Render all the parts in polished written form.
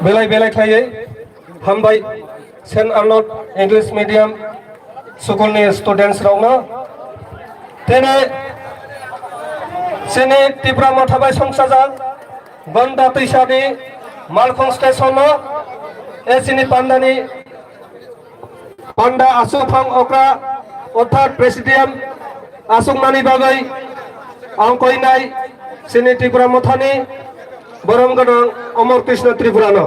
बेलाय बेलाय थायै हामबाय सेन्ट आर्नल्ड इंलिश मीडियम स्कुलनि स्टुडेन्ट्स रावनो दिनै सिनि त्रिपुरा मथाबाय संसाजाक गंदा दैसानि मालखं स्टेशनाव एसिनि पान्डानि पान्डा आसुफां अक्रा अर्थात प्रेसिडियाम आसुंनानि बागै आं कइनाय सिनि त्रिपुरा मथानि बरम गोनां अमर कृष्ण त्रिपुरानो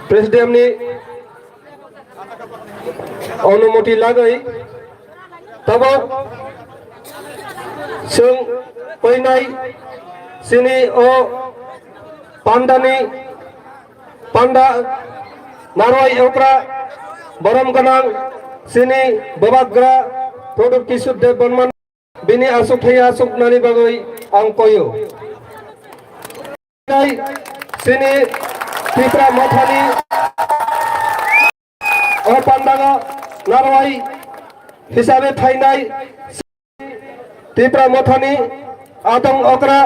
प्रेसिडियामनि अनुमति लागै तबो जों कइनाय सिनि ओ पान्डानि पान्डा नारवाई एवग्रा बरम गोनां सिनि बबाग्रा प्रदुप किशोर देव बर्मन बिनि आसुगथाय आसुगनानि बागै आं कयो सिनि त्रिपुरा मथानि ओ पान्डागा नारवाई हिसाबै थाइनाय त्रिपुरा मथानि आदं अग्रा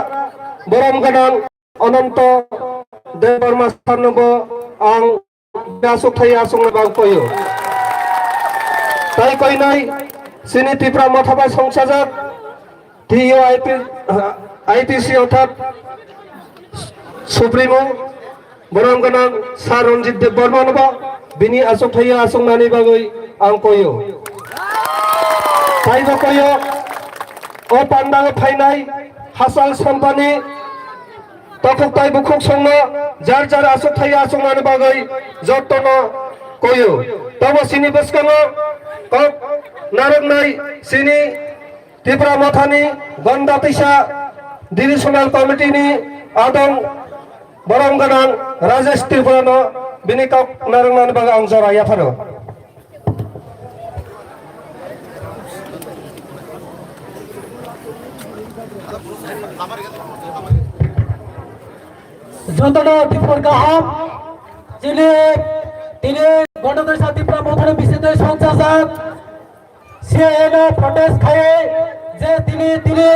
बरम गोनां अनंत देव बर्मा सारनोबो आं आसुगथाय आसुगनाय कयो ताई कइनाय सिनि त्रिपुरा मथाबाय संसाजाक आईपीसी अर्थात सुप्रीमो बरम गोनां सार रंजित देव बर्मानोबो बिनि आसुगथाय आसुगनानि बागै आं कयो ताईबो कयो ओ पान्डागा फाइनाय हासाल सम्पानि तखुकताय बुखुक संनो जार जार आसुगथाय आसुगनानि बागै जतनो कयो तबो सिनि बसकानो नारगनाय सिनि त्रिपुरा मथानि गंदा दैसा डिविजनल कमिटिनि आदं बरम गोनां राजेश त्रिपुरानो बिनि काक नारगनानि बागै आं जराया थारो যতটা ত্রিপুরার গাহাম যিনি তিনি গণতন্ত্র ত্রিপুরা মথানে বিশেষ সঞ্চালক সে এনে প্রটেস্ট খায়ে যে তিনি তিনি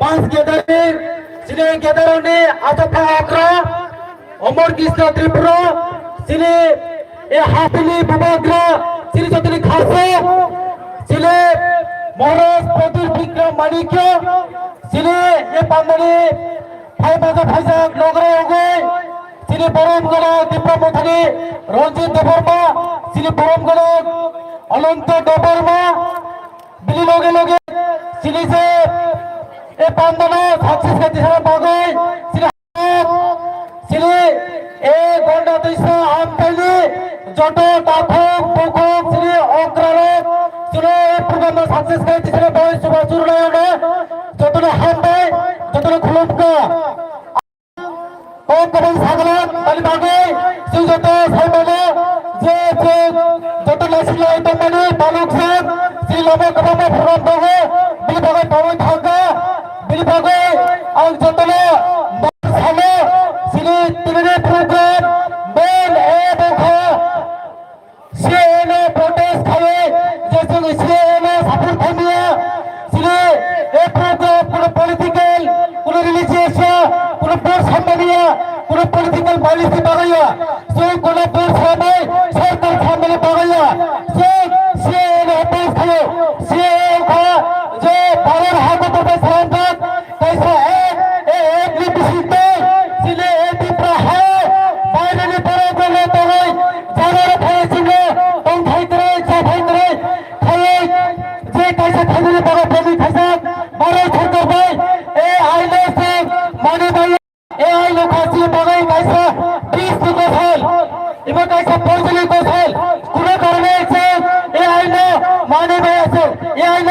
মাস গেদারি যিনি গেদারনি আতফা আগ্রা অমর কৃষ্ণ ত্রিপুরা যিনি এ হাতিলি বুবাগ্রা যিনি যতনি খাসে যিনি মহারাজ প্রদীপ বিক্রম মানিক্য যিনি এ পান্ডানি ভাইজাক নগরে ওগে যিনি বরমগড় ত্রিপুরা মথানি রঞ্জিত দেববর্মা যিনি বরমগড় অনন্ত দেববর্মা বিলি লগে লগে যিনি যে এ পান্ডানা সাকসেস করতে সারা বাগৈ যিনি এ গন্ডা दैसा আমপালি যত তাফক বুকুক যিনি অগ্রালক যিনি প্রোগ্রাম সাকসেস করতে সারা বাগৈ সুবা চুরনায়নে যতনে হামবে যতনে খুলুমকা কবন সাগরত তালি বাগে সেই যত সাইমানে যে যে যত নাসিলাই তমানি বালক সাহেব সেই লবে কবনে ফুরান বাগে বিলি বাগে পাওয়াই থাকা বিলি বাগে আর যতনে সামনে সিনি তিনে প্রোগ্রাম মেন এ দেখো সিএনএ প্রোটেস্ট খাবে যে সিএনএ সাপোর্ট খামিয়া সিনি এ প্রোগ্রাম কোন পলিটিক্যাল কোন রিলিজিয়াস কোন বোর্ড সম্মানিয়া কোন পলিটিক্যাল পলিসি বাগাইয়া সে কোন বোর্ড সামনে সরকার সামনে বাগাইয়া সে সিএনএ অফিস খাবে সিএনএ যে পাওয়ার হাতে তবে সারাঙ্গাত कैसा है एक विशिष्ट जिले त्रिपुरा है फाइनली बड़े बोले तो है जाना भाई सिंह तुम भाई करे जा भाई करे खाए जे कैसा खाने बड़ा बोली कैसा बड़े छोटे भाई ए आईने से माने भाई ए आई लोग आसी बड़े कैसा 20 को साल इवन कैसा 45 को साल कुने करने से ए आईने माने भाई से ए आई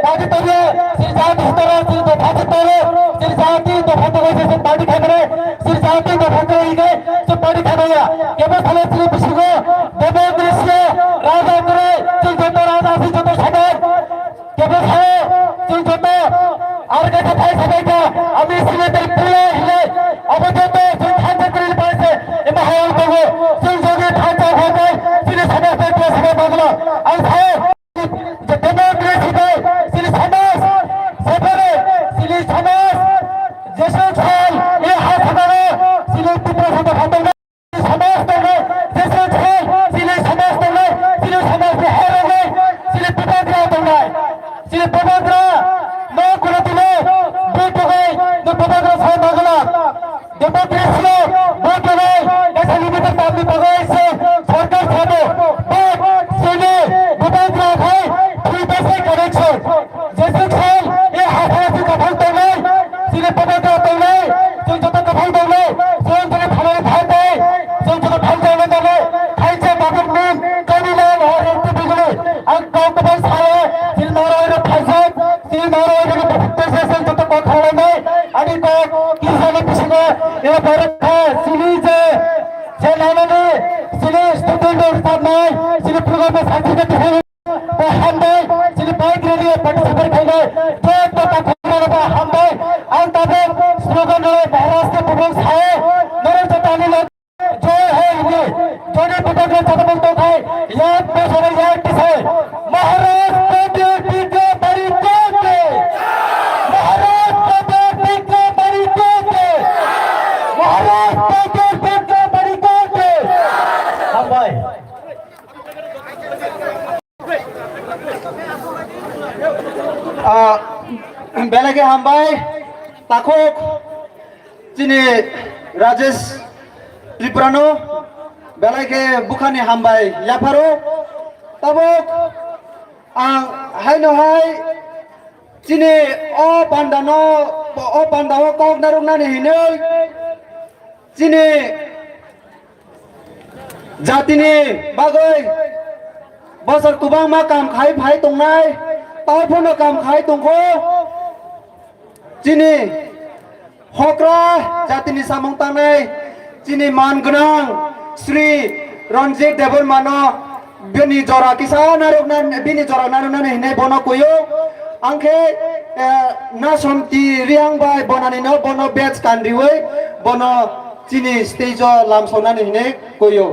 পার্টি তবে শ্রী জাতি স্তরে শ্রী দফা স্তরে শ্রী জাতি দফা তবে সে পার্টি খাবে শ্রী জাতি দফা তবে ইগে সে পার্টি খাবে কেবল ফলে শ্রী বিশুগ দেব দৃশ্য রাজা করে শ্রী যত রাজা আছে যত সবাই কেবল ফলে শ্রী যত আর কাছে ভাই সবাইকে আমি সিলেটের প্রিয় হিলে অবযত শ্রী ঠান্ডা করে পাইছে এমন হল দেব শ্রী যোগে ঠান্ডা হবে শ্রী সমাজের সবাই বাংলা আর ভাই যে ডেমোক্রেসি দেয় শ্রী সমাজ সেখানে শ্রী সমাজ যেসব ছাল এই হাত হাতে শ্রী প্রশান্ত ভাতন সমাজ দেবে যেসব ছাল শ্রী সমাজ দেবে শ্রী সমাজ বিহার হবে শ্রী প্রবাদরা দেবে শ্রী প্রবাদরা ন করে দিলে দুটো হয় প্রবাদরা ছয় বাংলা ডেমোক্রেসি ভোট হবে এসে লিমিটেড পাবলিক বাগাইছে সরকার খাবে ভোট শ্রেণী প্রবাদরা হয় ফ্রি বাসে কানেকশন যেসব ছাল এই হাত হাতে কফল দেবে শ্রী প্রবাদরা দেবে তুই যত কফল দেবে তুই যদি ভালো ভাই দেয় তুই যদি ভালো দেবে দেবে খাইছে বাবুর নাম কামিলাল আর একটু বিগুলো আর কৌকবাই ছাড়ে শ্রী নারায়ণ ফাইসাদ শ্রী নারায়ণ দেশে যত কথা হয় নাই আমি কি জানি পিছনে এ পরীক্ষা শ্রী যে নামে শ্রী স্টুডেন্টের স্থান নাই শ্রী প্রোগ্রামে সার্টিফিকেট হয়ে হামদাই শ্রী বাইক রেডিও পার্টিসিপেট হইলে যে কথা খবর হামদাই আর তাদের স্লোগান হয়ে মহারাষ্ট্র প্রবল ছায়ে নরেন্দ্র তামিল জয় হে হিন্দু জনে পিতাকে চতমন্ত খায় ইয়াদ পেশরে ইয়াদ পিছে মহারাষ্ট্র দিকে বাড়ি কোকে মহারাষ্ট্র দিকে বাড়ি কোকে মহারাষ্ট্র দিকে বাড়ি কোকে হামদাই বেলাকে হামবাই তাকক চিনি রাজেশ ত্রিপুরানো বেলাকে বুখানি হামবাই লাফারো তাবক আং হাইনো হাই চিনি অ পান্ডাও কক নারুক নানি হিনে চিনি জাতিनि बागै बसर कुबां मा काम खाय फाय तंनाय तावफोरनो काम खाय तंखो चिनि हक्रा जातिनि सामं तानाय चिनि मान गोनां श्री रनजित देबरमानो बिनि जरा किसान बिनि जरा नारुनानै हिने बनो कुयो आंखे ना समति रियां बाय बनानि न बनो बेच कान्दिवै बनो चिनि स्टेज लामसनानै हिने कुयो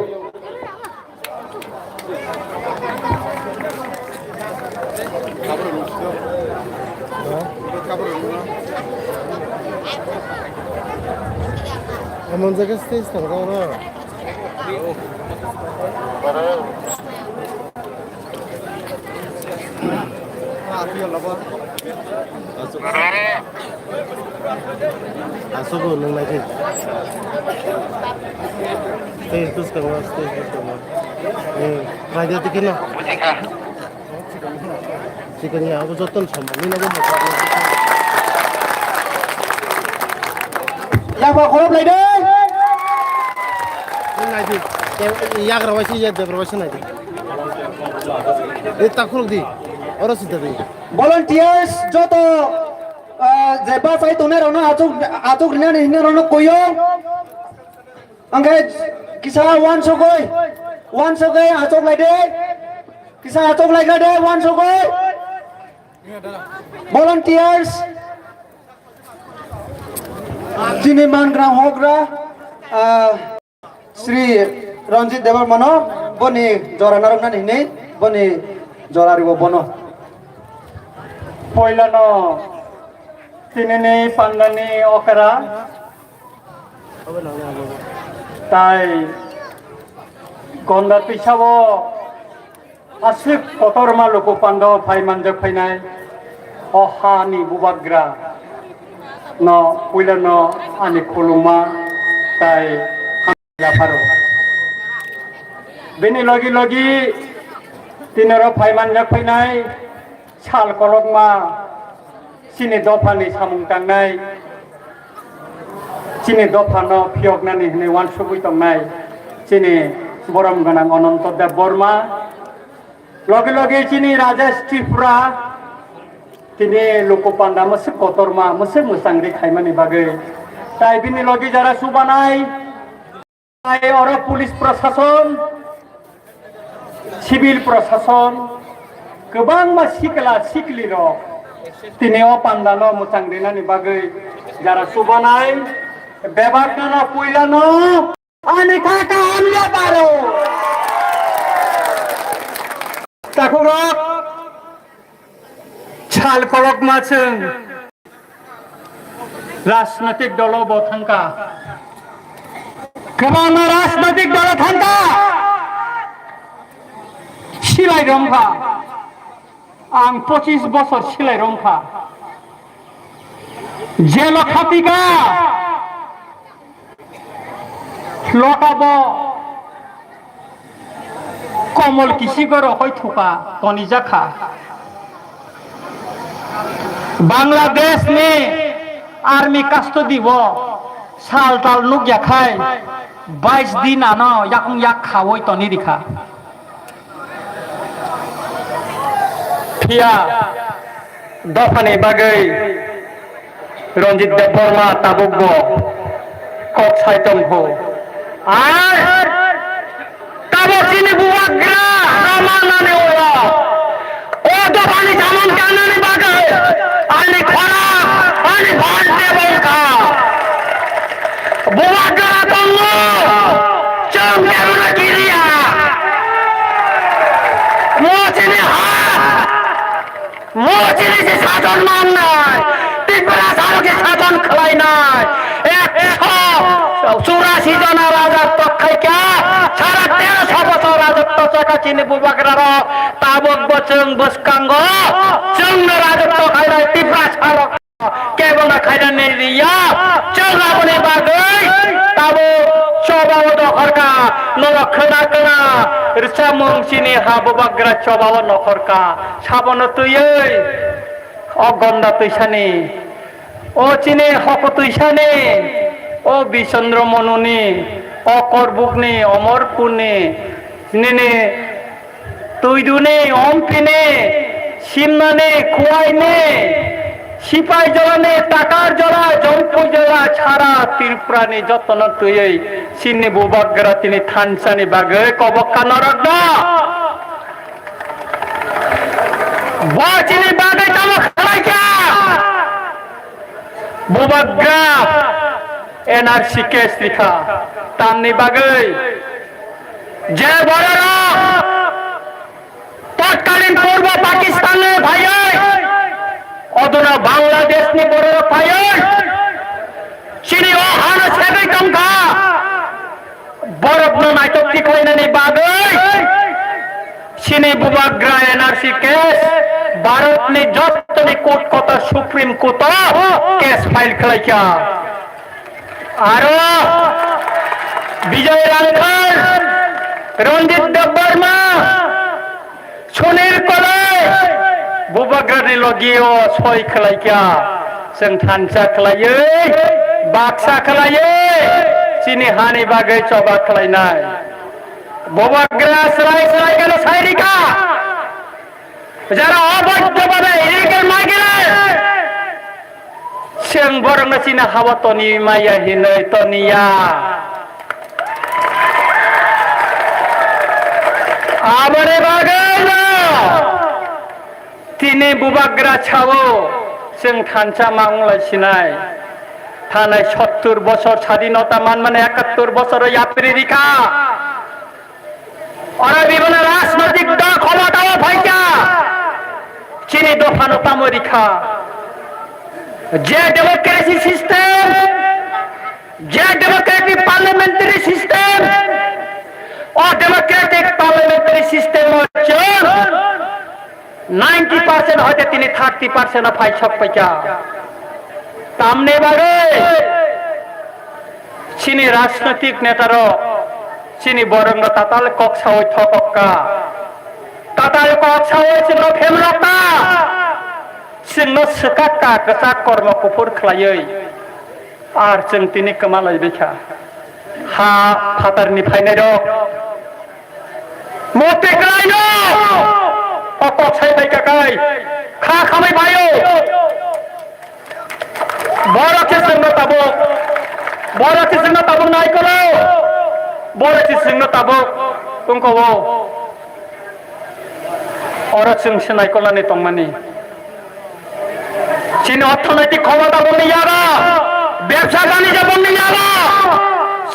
এমন জায়গায় স্টেজ থাকো না আসবো নং নাকি স্টেজ তুস করবো স্টেজ তুস করবো রাইডা থেকে না চিকেন ইয়াবো যতন সম্ভব নিনাবো लाफा खरब लायदों नायदि याग्राबायसो इया देब्राबायसो नायदि ए ताखुलक दि अरसि दि volunteers joto jeba sai tone rono atuk rina ni hine rono koyo angge kisa wan sogoi atuk laide kisa atuk laide wan sogoi volunteers Jini Mangrang Hogra Sri Ranjit Devarmano Boni Jora Narognan Hine Boni Jora Ribo Bono Poilano Tinini Pandani Okara Tai Gonda Pisavo Asif Kotorma Luku Pando Pai Manjak Painai Ohani Bubagra No Poilano Ani Kuluma Tai Yaparo Bini Logi Tinero Pai Manjak Painai Chal Kolokma Sini Dopani Samung Tangnai Sini Dopano Piok Nani Hne Wan Subui Tangnai Sini Boram Ganang Ononto Deb Borma Logi Sini Rajesh Tripura তিনি লোকপান্ডা मोनसे कतरमा मोनसे मोजां देखायमानि बागै তাই बिनि लगे যারা सुबानाय और पुलिस प्रशासन सिविल प्रशासन गोबां सिखला सिखलि रक तिनि पान्डानो मोजां देनानि बागै যারা सुबानाय बेबारकाना पुइलानो आनि काका आमला बारो ताको रक छाल करक माचों राजनैतिक दल बथांका गोबां राजनैतिक दल थांका सिलाय रंखा आं 25 बছর सिलाय रंखा जेल खातिका लटाब कमल किसिगर हयथुका तनि जाखा बांग्लादेश ने आर्मी कास्टडी वो साल ताल नुक याखाय 22 दिन आनो याकुं याक खावै तनि रिखा फिया दफानि बागै रंजित देबबर्मा ताबुगबो कक साइतंखौ आर ताबसिनि बुवाग्रा रामानाने ओया ओ दफानि जामन कानानि बागै आनि खरा आनि भान्ते बलका बुवाग्रा तंगो चम केरुना किरिया मोचिनि से साधन माननाय त्रिपुरा सारके साधन खलायनाय 184 जना राजत्व खायका सारा 1300 बছর राजत्व चाकाचिनि बुबाग्रार ताबक बचों बसकांग जोंनो राजत्व खायनाय त्रिपुरा सारक केबल खायनानै रिया जोंनाबनि बागै ताबो चबाव दखरका नरखना कना रिसा मंसिनि हाबुबाग्रा चबाव नखरका साबन तुयै अगन्दा तुइसानि ओ चिनि हक तुइसानि ओ बिचन्द्र मनुनि ओ करबुकनि अमरपुरनि निने तुइदुनि अम्पिनि सिमनानि खुवाइनि सिपाही जलानि टाकार जला जम्पु जला छारा त्रिपुरानि जतन तुयै सिनि बुबाग्रा तिनि थानसानि बागै कबक्का नरग्न बाचिनि बागै तम खलाइका बुबाग्रा एनआरसी केस लिखा तामनि बागै जे बररा तत्कालीन पूर्व पाकिस्तान भाइयै अदना बांग्लादेश नि बररा भाइयै सिनि ओ हान सेबै टंका बरफनो नायटक तिखायनानि बागै सिनि बुबाग्रा एनआरसी केस भारत नि जत्तनि कोर्ट कता सुप्रीम कोर्ट केस फाइल खालायका आरो विजय रांखर रंजित देबबर्मा सुनील कले बुबाग्रानि लगियो सय खालायका जों थानसा खालायै बाक्सा खालायै सिनि हानि बागै चबा खालायनाय बुबाग्रा सराय सराय गले सायरिका যারা অবৈধভাবে ইলিগেল মাইগ্রেন্ট जों बरंनो सिना हावा तनि माया हिनै तनिया आबरे बागैनो तिनि बुबाग्रा छावो जों थानसा मांलायसिनाय थानाय 70 বছর স্বাধীনতা মানে 71 বছর আফ্রিকা और विभिन्न राजनैतिक दल क्षमताओं भाइका चीनी दफानो अमेरिका जे डेमोक्रेसी सिस्टम जे डेमोक्रेटिक पार्लियामेंट्री सिस्टम और डेमोक्रेटिक पार्लियामेंट्री सिस्टम 90% होते 30% फाइ छप्पैका तामने बारे चीनी राजनैतिक नेतारो चीनी बरंग ताताल कक्सावै थकक्का ताताल कक्सावै सिनो फेमरक्का सिनो सकाक्का कसा कर्म कुफुर खलायै आर जों तिनि कमालाय बेखा हा फातारनि फायनाय रक मते ग्रायनो अकसाय बायकाकाय খা খামাই ভাইও বড় কিছু তাবো বড় কিছু তাবো নাই করো বড় কিছু তাবো তুমি ওরা চিংসে নাই করলানি তংমানি চীন অর্থনৈতিক ক্ষমতা বলনি যারা ব্যবসা বাণিজ্য বলনি যারা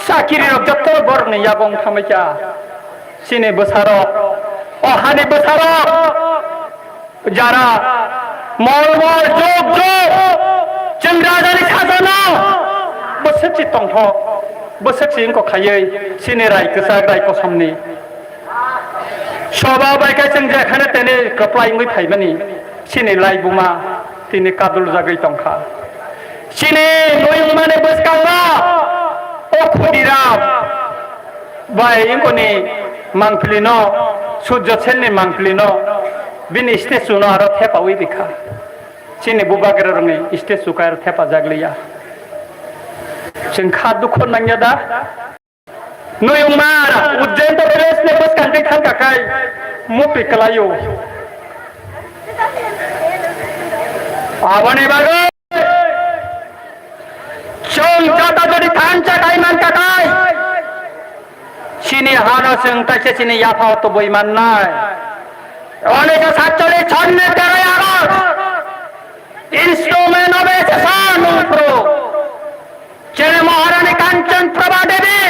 চাকরি যত বড় নেই এবং থামাইকা চীনে বসারক অহানি বসারক যারা মলমল যোগ যোগ চন্দ্রাজানি সাজানো বসেছি তংথ বসেছি ইনকো খাইयै চীনে রায় কসাক রায় কসমনি সবা বাইকা जों যেখানে তেনে কপ্লাই মই ফাইবানি চীনে লাই বুমা তিনি কাদুল জাগৈ তংখা চীনে নই মানে বসকাওয়া ও খুদিরাম বাই ইনকনি মাংফলিনো সূর্য সেননি মাংফলিনো बिनि स्टेसुनो आरो थेपावै बिखा चीने बुबागेर रङै स्टेसु का आरो थेपा जाग्लिया जों खा दुख नांया दा नुयुमा उज्जैन तो रेस ने बस कांटे खान काकाय मुपि कलायो आवाने बागो जों जाता जदि थान चाकाय मान काकाय चीनी हानो जों तासे चीनी याफा तो बयमान नाय 1947 ছন্নে 13 আগস্ট ইনস্ট্রুমেন্ট অফ এসেশন প্রো চেনে মহারানী কাঞ্চন প্রভা দেবী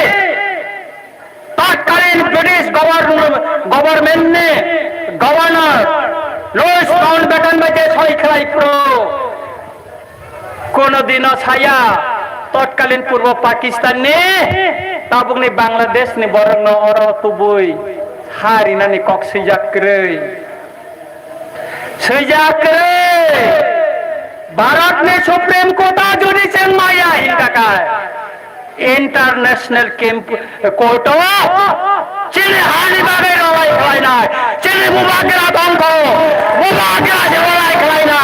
তৎকালীন ব্রিটিশ গভর্নমেন্ট ने गवर्नर लुइस माउंटबेटन में सही खेलाई प्रो कोनो दिन छाया तत्कालीन पूर्व पाकिस्तान ने ताबुकनि बांग्लादेश ने बरंग और तुबुई हारिनानि कक सैजाक्रे भारत ने सुप्रीम कोर्ट जुडिशियल माया हिंदा इंटरनेशनल कोर्ट चीनी हानि बागे रवाई खलाइना चीनी बुबागेरा बंको बुबागेरा जेवलाई खलाइना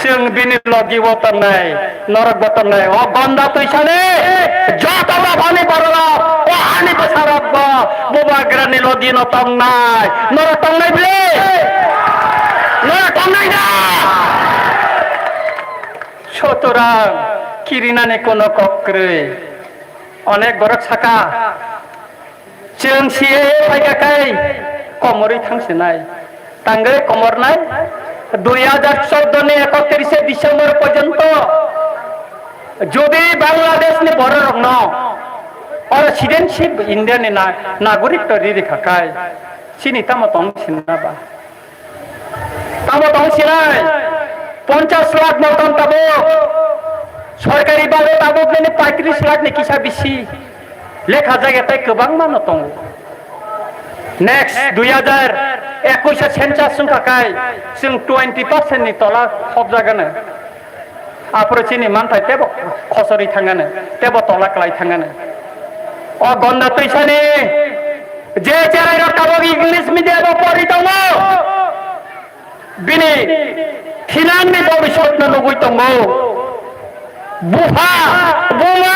जों बिनि लगी बतनाय नरक बतनाय ओ गन्दा तैसाने जतबा भानि बरला ओ हानि बसारब बुबागेरा नि लगी न तंगनाय नरक तंगनाय बिले नरक तंगनाय ना সুতরাং কিরিনানে কোনো কক্রে অনেক বড় ছাকা जों सिए फायगाखाय कमरै थांसि नाय तांगै कमर नाय 2014 नि 31 डिसेम्बर पर्यंत যদি বাংলাদেশ नि बर रंग और सिटिजनशिप इंडिया नि नागरिक तरी रेखाखाय सिनि ताम तंग सिनाबा ताम तंग सिनाय 50 लाख मतन ताबो सरकारि भाबे ताबो 35 लाख नि किसा बिसि लेखा जायगाते गोबां मानो दङ नेक्स्ट 2021 सेन्सास थाखाय जों 20% नि तला हबजागोन आप्रचिनि मानथाय तेब खसरि थांगानो तेब तला क्लाय थांगानो अ गन्दा तैसानि जे जेराय काबो इंग्लिश मिडियाम परि दङ बिनि थिनांनि भबिष्यत नुगै दङ बुहा बुवा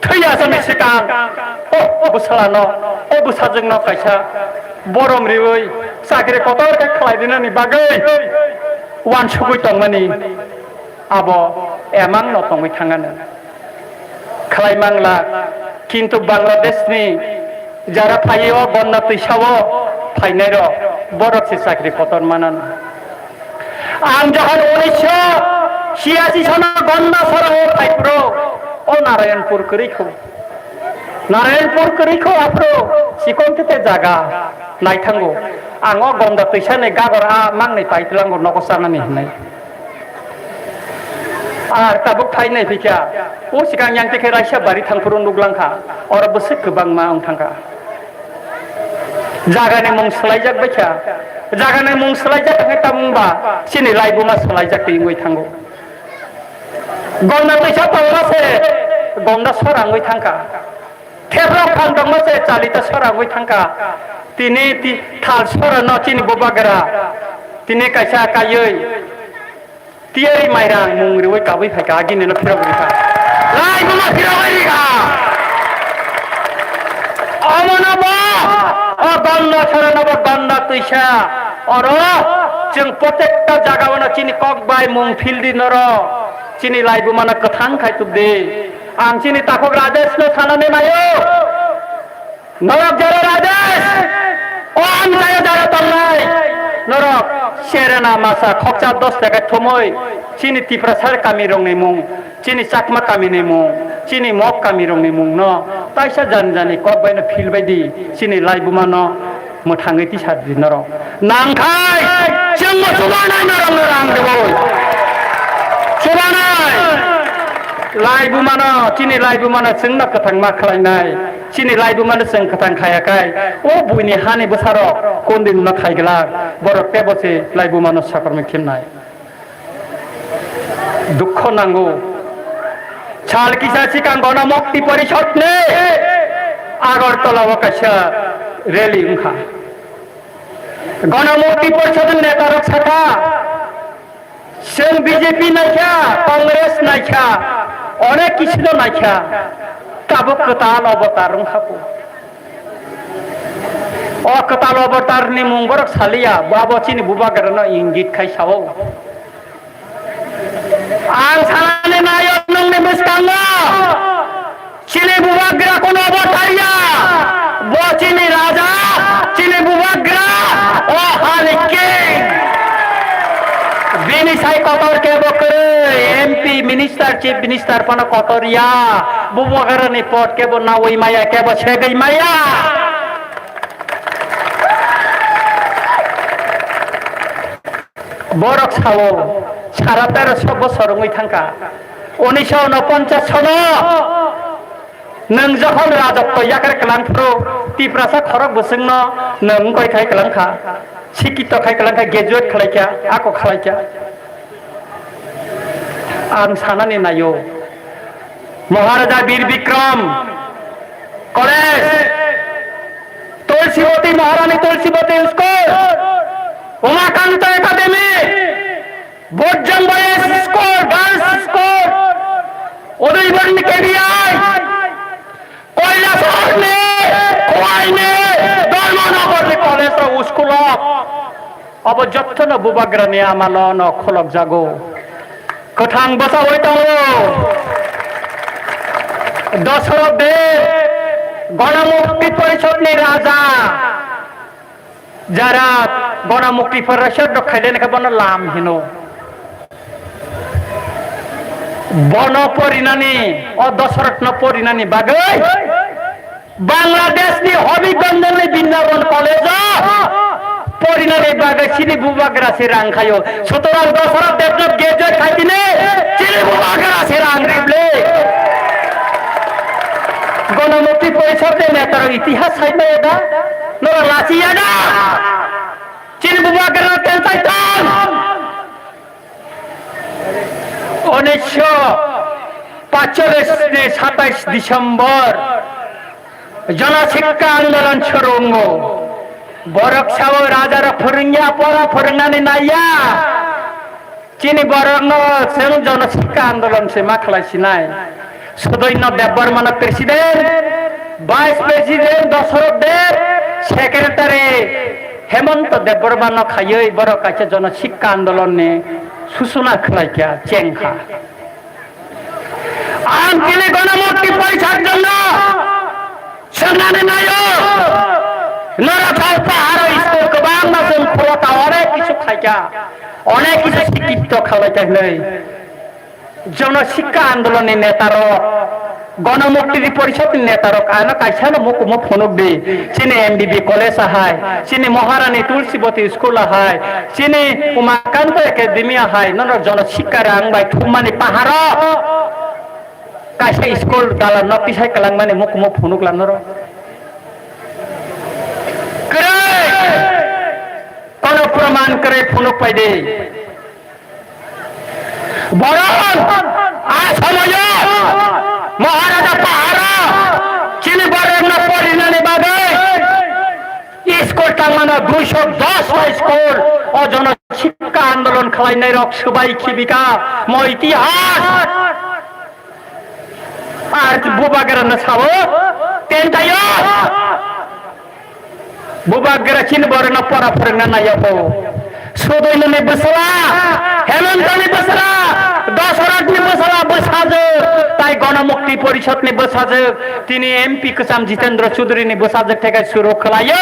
थैया जमे सिगां ओ बुसालानो ओ बुसाजोंनो खायसा बरम रिवै साख्रि कतर के खालायदिनानि बागै वान सुगै दंमानि आबो एमां न तंगै थांगानो खालायमांला किन्तु बांलादेशनि जारा फायो गन्ना तैसावो फायनाय र बरकसे साख्रि कतर मानानो आं जहन 1986 सनाव गन्ना सराव फायप्रो ओ नारायणपुर करिखौ आप्रो सिकंते जागा नायथांगौ आङो गन्दा तैसानै गागर आ मांनै पाइतलांगौ नगसानानि होननाय आर ताबुक फायनाय फैखा ओ सिगां यांतेखे रायसा बारि थांफुरु नुग्लांखा और बोसो गोबां मा आं थांखा जागानि मुं सोलायजाक बैखा जागानि मुं सोलायजाक थाङै तामुंबा सिनि लाइबुमा सोलायजाक दैङै थांगौ गन्ना तैसा पावलासे गन्ना सराङै थांखा थेब्रा फानदोंमासे चालिता सराङै थांखा तिनि थाल सरानो चिनि बुबागेरा तिनि कायसा कायै तियै माइरां मुंरिवै काबै फायका गिनेनो फिरावैखा लाइबुमा फिरावैखा अमनबा अ गन्ना सरानबा गन्ना तैसा अर जों प्रत्येकटा जागायावनो चिनि ककबाय मुं फिल्डि नर चिनि लाइबो माना कथां खायतुबदे आं चिनि ताखक राजेश नो सानानै नायो नरक जरा राजेश ओ आं जायो जरा तंनाय नरक सेरेना मासा खकचा 10 टाका थमय चिनि तिफ्रासार कामी रंनि मुं चिनि चाकमा कामिनि मुं चिनि मक कामी रंनि मुं न ताइसा जान जानि ककबायनो फिल्ड बायदि चिनि लाइबो मानो मोथाङै ति सादि नरक नांखाय जों सुबानाय नरक नरां देबो सुबानाय लाइबो मानो चिनि लाइबो मानो जोंना कथां मा खालायनाय चिनि लाइबो मानो जों कथां खायाखै ओ बुइनि हानि बोसारो कोनदिन न खायगला बर तेबसे लाइबो मानो साकरमे खिमनाय दुख नांगौ छाल किसा सिकां गण मुक्ति परिषद ने आगरतला वकाशा रैली उनखा गण मुक्ति परिषद नेता रक्षाखा जों बीजेपी नायखा कांग्रेस नायखा अनेक किसिनो नायखा काबो कताल अवतार उनखाखौ अ कताल अवतार नि मुं बरक सालिया बाबो चिनि बुबागरनो इंगित खायसावो आं सानानै नायो नोंनि मुस्काङो चिनि बुबाग्रा कोनो अवतारिया वो चिनि राजा चिनि बुबाग्रा ओ हालिके बिनिसाय कतर के बकरे एमपी मिनिस्टर चीफ मिनिस्टर पन कतरिया बुबाग्रा नि पट के बो नावई माया के बो छेगई माया बरक सावो सारा 1300 बोसोरङै थांखा 1949 सनो नों जखन राजत्व याकर कलांफ्रो तिप्रासा खरक बसंनो नों कय खाय कलांखा शिक्षित खाय कलांखा ग्रेजुएट खलायखा आको खलायखा आं सानानै नायो Maharaja Bir Vikram college Tulsibati Maharani Tulsibati school Umakanta academy बोर्जम बॉयज स्कूल गर्ल्स स्कूल उदयबन केबीआई কৈলাসহর ने खोवाई ने धर्मनगर ने कॉलेज और स्कूल अब जत्थन बुबाग्रा ने आमालो न खलक जागो कथां बसा होइताङो दशरथ देव गणमुक्ति परिषद नि राजा যারা গণমুক্তি পরিষদ রক্ষাইলেন বন লাম হিনো বন পরিণানি ও দশরথ ন পরিণানি বাগৈ বাংলাদেশ নি হবিগঞ্জন নি বৃন্দাবন কলেজ পরিণানি বাগৈ চিনি বুবাগ্রা সে রাং খায়ো সুতরাং দশরথ দেব গ্রেজুয়েট খাইতিনে চিনি বুবাগ্রা সে রাং রিবলে গণমুক্তি পরিষদের নেতার ইতিহাস সাইবে এটা नोरा लाचिया ना चिन बुबाग्रा केलसाइतान 1945 ने 27 डिसेम्बर जनशिक्षा आंदोलन शुरू बरक साव राजा फोरंगिया परा फोरंगानी नाया चिनी बरक जों जनशिक्षा आंदोलन से मा खालायसिनाय सदैन Debbarman president vice president Dasharath Deb secretary Hemanta Debbarman खायै बरक काचे जनशिक्षा आंदोलन ने सूचना खालायखा चेंखा आं चिनि गणमुक्ति परिषद जन्न सोंनानै नायो नराथाव पाहाड़ स्कुल गोबां जों खरता अनेक किसु खायखा अनेक किसु शिक्षित खालायखा जनशिक्षा आंदोलन नि नेतार गणमुक्ति परिषद नेतार काना कायसानो मुकुमो फनुक दे चिनि एमबीबी कॉलेज हाय चिनि महारानी तुलसीवती स्कूल हाय चिनि उमाकांत एकेडमी हाय नर जनशिक्षा रांबाय थुमानि पाहाड़ कायसा स्कूल दाला नतिसाय कलांगमानि मुकुमो फनुक लानर कोन प्रमाण करे फनुक पाइदे बरन आ समय महाराजा पाहाड़ा चिनी बरन परिणानी बागे स्कूल टांगना 210 स्कूल और जनशिक्षा आंदोलन खालायनाय रक सबाई खिबिका म इतिहास आर बुबाग्रा न सावो तेनतायो बुबागरा चिन बरना परा फोरोंना नायाबो सुदैलनि बोसोरा हेमन्तनि बोसोरा दशरथनि बोसोरा बोसाजो ताई गणमुक्ति परिषदनि बोसाजो तिनी एमपी कसाम जितेन्द्र चौधरीनि बोसाजो थेके सुरु खलायो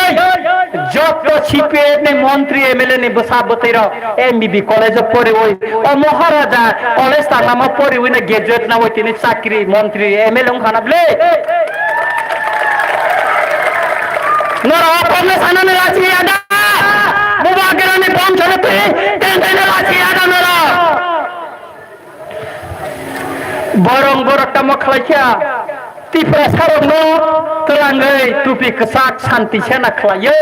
जत सीपीएमनि मन्त्री एमएलएनि बोसा बतैर एमबीबी कलेज परि ओइ ओ महाराजा कलेज तानामा परि ओइना ग्रेजुएट ना ओइ तिनी चाकरी मन्त्री एमएलए खानाबले नरा अपने सानने राजी आदा बुबागरा ने बम चलते तेने राजी आदा नरा borong borok tamo khlaikya tipra sarong no telangai tupi kesak santi sena khlaye